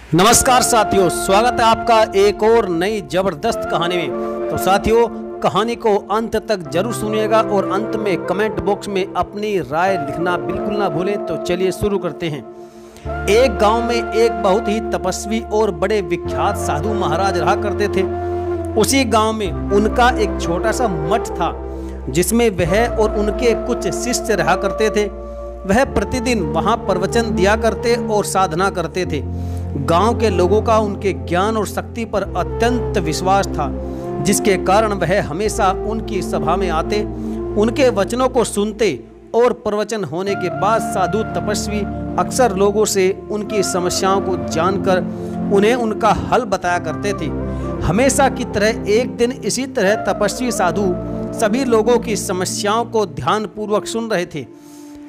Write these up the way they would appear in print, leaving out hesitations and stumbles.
नमस्कार साथियों, स्वागत है आपका एक और नई जबरदस्त कहानी में। तो साथियों, कहानी को अंत तक जरूर सुनिएगा और अंत में कमेंट बॉक्स में अपनी राय लिखना बिल्कुल ना भूलें। तो चलिए शुरू करते हैं। एक गांव में एक बहुत ही तपस्वी और बड़े विख्यात साधु महाराज रहा करते थे। उसी गांव में उनका एक छोटा सा मठ था जिसमें वह और उनके कुछ शिष्य रहा करते थे। वह प्रतिदिन वहां प्रवचन दिया करते और साधना करते थे। गांव के लोगों का उनके ज्ञान और शक्ति पर अत्यंत विश्वास था, जिसके कारण वह हमेशा उनकी सभा में आते, उनके वचनों को सुनते और प्रवचन होने के बाद साधु तपस्वी अक्सर लोगों से उनकी समस्याओं को जानकर उन्हें उनका हल बताया करते थे। हमेशा की तरह एक दिन इसी तरह तपस्वी साधु सभी लोगों की समस्याओं को ध्यानपूर्वक सुन रहे थे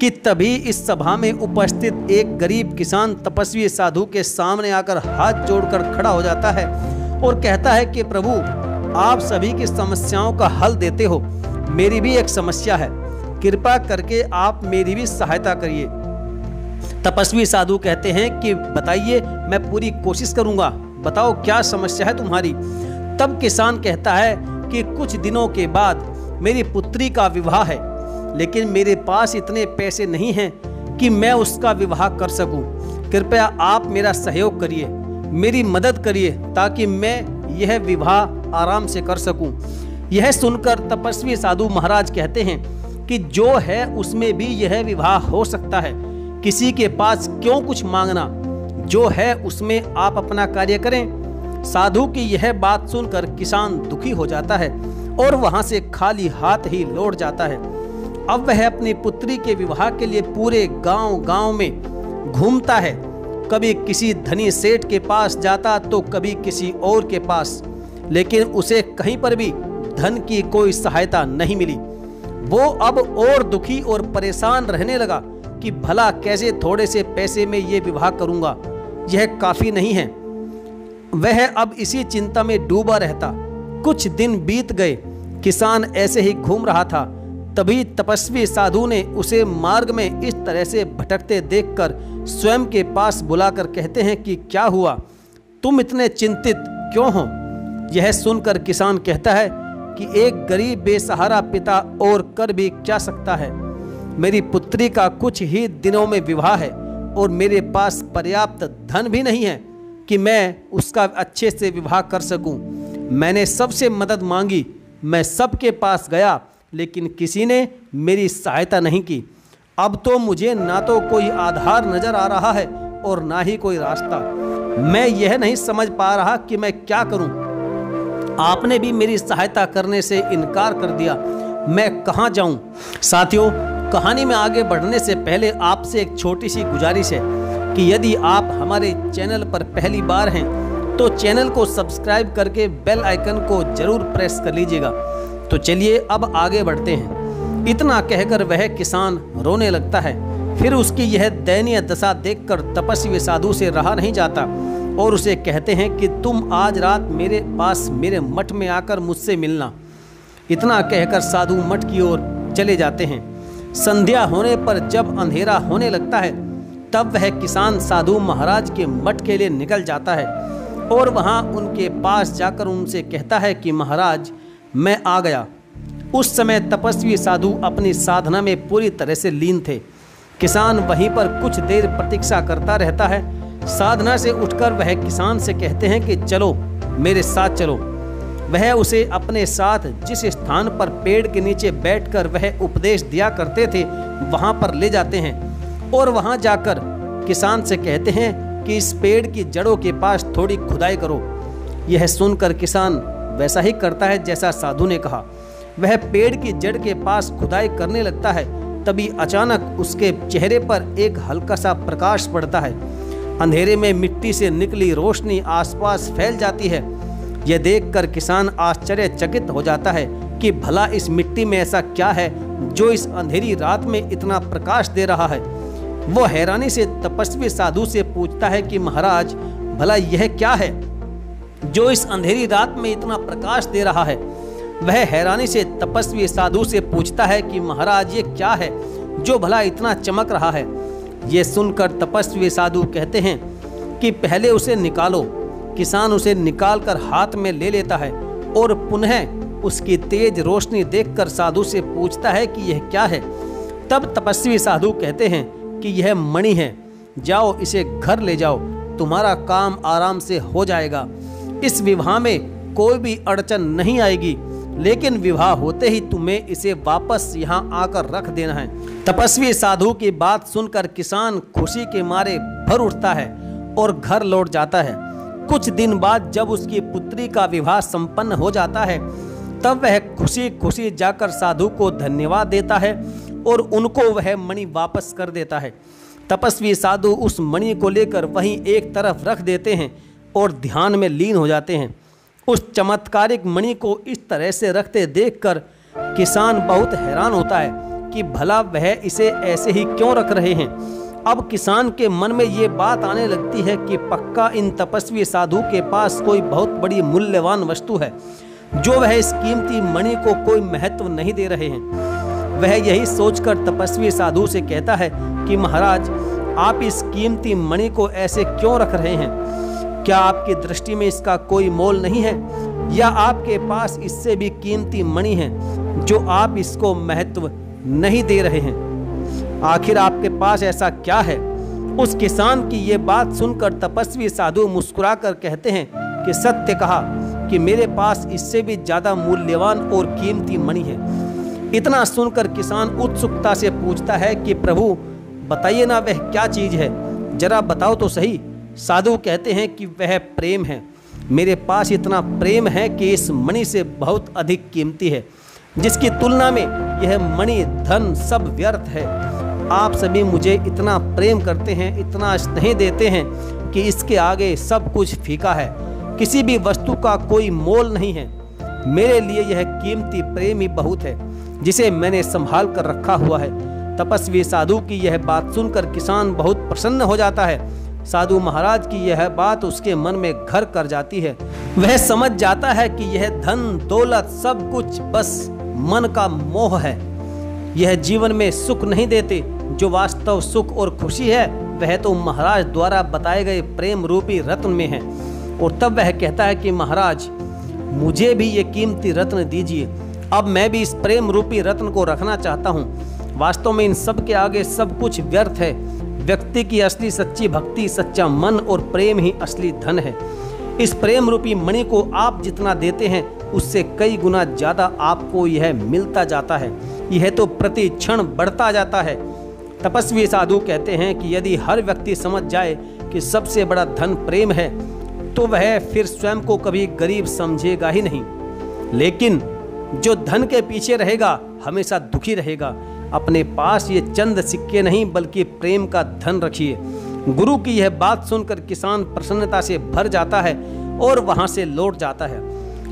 कि तभी इस सभा में उपस्थित एक गरीब किसान तपस्वी साधु के सामने आकर हाथ जोड़कर खड़ा हो जाता है और कहता है कि प्रभु, आप सभी की समस्याओं का हल देते हो। मेरी भी एक समस्या है, कृपा करके आप मेरी भी सहायता करिए। तपस्वी साधु कहते हैं कि बताइए, मैं पूरी कोशिश करूंगा, बताओ क्या समस्या है तुम्हारी। तब किसान कहता है कि कुछ दिनों के बाद मेरी पुत्री का विवाह है, लेकिन मेरे पास इतने पैसे नहीं हैं कि मैं उसका विवाह कर सकूं। कृपया आप मेरा सहयोग करिए, मेरी मदद करिए ताकि मैं यह विवाह आराम से कर सकूं। यह सुनकर तपस्वी साधु महाराज कहते हैं कि जो है उसमें भी यह विवाह हो सकता है, किसी के पास क्यों कुछ मांगना, जो है उसमें आप अपना कार्य करें। साधु की यह बात सुनकर किसान दुखी हो जाता है और वहां से खाली हाथ ही लौट जाता है। अब वह अपनी पुत्री के विवाह के लिए पूरे गांव में घूमता है। कभी किसी धनी सेठ के पास जाता तो कभी किसी और के पास, लेकिन उसे कहीं पर भी धन की कोई सहायता नहीं मिली। वो अब और दुखी और परेशान रहने लगा कि भला कैसे थोड़े से पैसे में ये विवाह करूंगा, यह काफी नहीं है। वह अब इसी चिंता में डूबा रहता। कुछ दिन बीत गए, किसान ऐसे ही घूम रहा था। तभी तपस्वी साधु ने उसे मार्ग में इस तरह से भटकते देखकर स्वयं के पास बुलाकर कहते हैं कि क्या हुआ, तुम इतने चिंतित क्यों हो। यह सुनकर किसान कहता है कि एक गरीब बेसहारा पिता और कर भी क्या सकता है। मेरी पुत्री का कुछ ही दिनों में विवाह है और मेरे पास पर्याप्त धन भी नहीं है कि मैं उसका अच्छे से विवाह कर सकूं। मैंने सबसे मदद मांगी, मैं सबके पास गया, लेकिन किसी ने मेरी सहायता नहीं की। अब तो मुझे ना तो कोई आधार नजर आ रहा है और ना ही कोई रास्ता। मैं यह नहीं समझ पा रहा कि मैं क्या करूं। आपने भी मेरी सहायता करने से इनकार कर दिया, मैं कहां जाऊं। साथियों, कहानी में आगे बढ़ने से पहले आपसे एक छोटी सी गुजारिश है कि यदि आप हमारे चैनल पर पहली बार हैं तो चैनल को सब्सक्राइब करके बेल आइकन को जरूर प्रेस कर लीजिएगा। तो चलिए अब आगे बढ़ते हैं। इतना कहकर वह किसान रोने लगता है। फिर उसकी यह दयनीय दशा देखकर तपस्वी साधु से रहा नहीं जाता और उसे कहते हैं कि तुम आज रात मेरे पास मेरे मठ में आकर मुझसे मिलना। इतना कहकर साधु मठ की ओर चले जाते हैं। संध्या होने पर जब अंधेरा होने लगता है तब वह किसान साधु महाराज के मठ के लिए निकल जाता है और वहां उनके पास जाकर उनसे कहता है कि महाराज, मैं आ गया। उस समय तपस्वी साधु अपनी साधना में पूरी तरह से लीन थे। किसान वहीं पर कुछ देर प्रतीक्षा करता रहता है। साधना से उठकर वह किसान से कहते हैं कि चलो, मेरे साथ चलो। वह उसे अपने साथ जिस स्थान पर पेड़ के नीचे बैठकर वह उपदेश दिया करते थे वहां पर ले जाते हैं और वहां जाकर किसान से कहते हैं कि इस पेड़ की जड़ों के पास थोड़ी खुदाई करो। यह सुनकर किसान वैसा ही करता है जैसा साधु ने कहा। वह पेड़ की जड़ के पास खुदाई करने लगता है। तभी अचानक उसके चेहरे पर एक हल्का सा प्रकाश पड़ता है। अंधेरे में मिट्टी से निकली रोशनी आसपास फैल जाती है। यह देखकर किसान आश्चर्यचकित हो जाता है कि भला इस मिट्टी में ऐसा क्या है जो इस अंधेरी रात में इतना प्रकाश दे रहा है। वो हैरानी से तपस्वी साधु से पूछता है कि महाराज, भला यह क्या है जो इस अंधेरी रात में इतना प्रकाश दे रहा है। वह हैरानी से तपस्वी साधु से पूछता है कि महाराज, ये क्या है जो भला इतना चमक रहा है। ये सुनकर तपस्वी साधु कहते हैं कि पहले उसे निकालो। किसान उसे निकालकर हाथ में ले लेता है और पुनः उसकी तेज रोशनी देखकर साधु से पूछता है कि यह क्या है। तब तपस्वी साधु कहते हैं कि यह मणि है, जाओ इसे घर ले जाओ, तुम्हारा काम आराम से हो जाएगा। इस विवाह में कोई भी अड़चन नहीं आएगी, लेकिन विवाह होते ही तुम्हें इसे वापस यहाँ आकर रख देना है। तपस्वी साधु की बात सुनकर किसान खुशी के मारे भर उठता है और घर लौट जाता है। कुछ दिन बाद जब उसकी पुत्री का विवाह संपन्न हो जाता है, तब वह खुशी खुशी जाकर साधु को धन्यवाद देता है और उनको वह मणि वापस कर देता है। तपस्वी साधु उस मणि को लेकर वहीं एक तरफ रख देते हैं और ध्यान में लीन हो जाते हैं। उस चमत्कारिक मणि को इस तरह से रखते देखकर किसान बहुत हैरान होता है कि भला वह इसे ऐसे ही क्यों रख रहे हैं। अब किसान के मन में ये बात आने लगती है कि पक्का इन तपस्वी साधु के पास कोई बहुत बड़ी मूल्यवान वस्तु है, जो वह इस कीमती मणि को कोई महत्व नहीं दे रहे हैं। वह यही सोचकर तपस्वी साधु से कहता है कि महाराज, आप इस कीमती मणि को ऐसे क्यों रख रहे हैं? क्या आपकी दृष्टि में इसका कोई मोल नहीं है, या आपके पास इससे भी कीमती मणि है जो आप इसको महत्व नहीं दे रहे हैं? आखिर आपके पास ऐसा क्या है? उस किसान की ये बात सुनकर तपस्वी साधु मुस्कुराकर कहते हैं कि सत्य कहा कि मेरे पास इससे भी ज्यादा मूल्यवान और कीमती मणि है। इतना सुनकर किसान उत्सुकता से पूछता है कि प्रभु बताइए ना, वह क्या चीज है, जरा बताओ तो सही। साधु कहते हैं कि वह प्रेम है। मेरे पास इतना प्रेम है कि इस मणि से बहुत अधिक कीमती है, जिसकी तुलना में यह मणि धन सब व्यर्थ है। आप सभी मुझे इतना प्रेम करते हैं, इतना स्नेह देते हैं कि इसके आगे सब कुछ फीका है, किसी भी वस्तु का कोई मोल नहीं है। मेरे लिए यह कीमती प्रेम ही बहुत है, जिसे मैंने संभाल कर रखा हुआ है। तपस्वी साधु की यह बात सुनकर किसान बहुत प्रसन्न हो जाता है। साधु महाराज की यह बात उसके मन में घर कर जाती है। वह समझ जाता है कि यह धन दौलत सब कुछ बस मन का मोह है। यह जीवन में सुख नहीं देते। जो वास्तव सुख और खुशी है वह तो महाराज द्वारा बताए गए प्रेम रूपी रत्न में है। और तब वह कहता है कि महाराज, मुझे भी ये कीमती रत्न दीजिए। अब मैं भी इस प्रेम रूपी रत्न को रखना चाहता हूँ। वास्तव में इन सब के आगे सब कुछ व्यर्थ है। व्यक्ति की असली सच्ची भक्ति, सच्चा मन और प्रेम ही असली धन है। इस प्रेम रूपी मणि को आप जितना देते हैं उससे कई गुना ज्यादा आपको यह मिलता जाता है। यह तो प्रति क्षण बढ़ता जाता है। तपस्वी साधु कहते हैं कि यदि हर व्यक्ति समझ जाए कि सबसे बड़ा धन प्रेम है, तो वह फिर स्वयं को कभी गरीब समझेगा ही नहीं। लेकिन जो धन के पीछे रहेगा हमेशा दुखी रहेगा। अपने पास ये चंद सिक्के नहीं बल्कि प्रेम का धन रखिए। गुरु की यह बात सुनकर किसान प्रसन्नता से भर जाता है और वहां से लौट जाता है।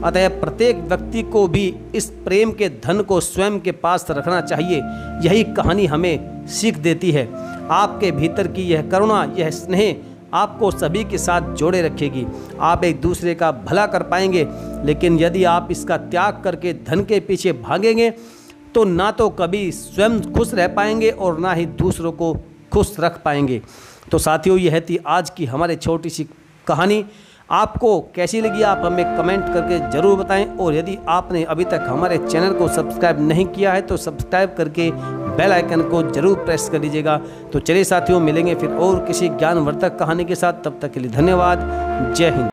अतः प्रत्येक व्यक्ति को भी इस प्रेम के धन को स्वयं के पास रखना चाहिए। यही कहानी हमें सीख देती है। आपके भीतर की यह करुणा, यह स्नेह आपको सभी के साथ जोड़े रखेगी। आप एक दूसरे का भला कर पाएंगे, लेकिन यदि आप इसका त्याग करके धन के पीछे भागेंगे तो ना तो कभी स्वयं खुश रह पाएंगे और ना ही दूसरों को खुश रख पाएंगे। तो साथियों, यह थी आज की हमारे छोटी सी कहानी। आपको कैसी लगी आप हमें कमेंट करके ज़रूर बताएं। और यदि आपने अभी तक हमारे चैनल को सब्सक्राइब नहीं किया है तो सब्सक्राइब करके बेल आइकन को जरूर प्रेस कर लीजिएगा। तो चलिए साथियों, मिलेंगे फिर और किसी ज्ञानवर्धक कहानी के साथ। तब तक के लिए धन्यवाद। जय हिंद।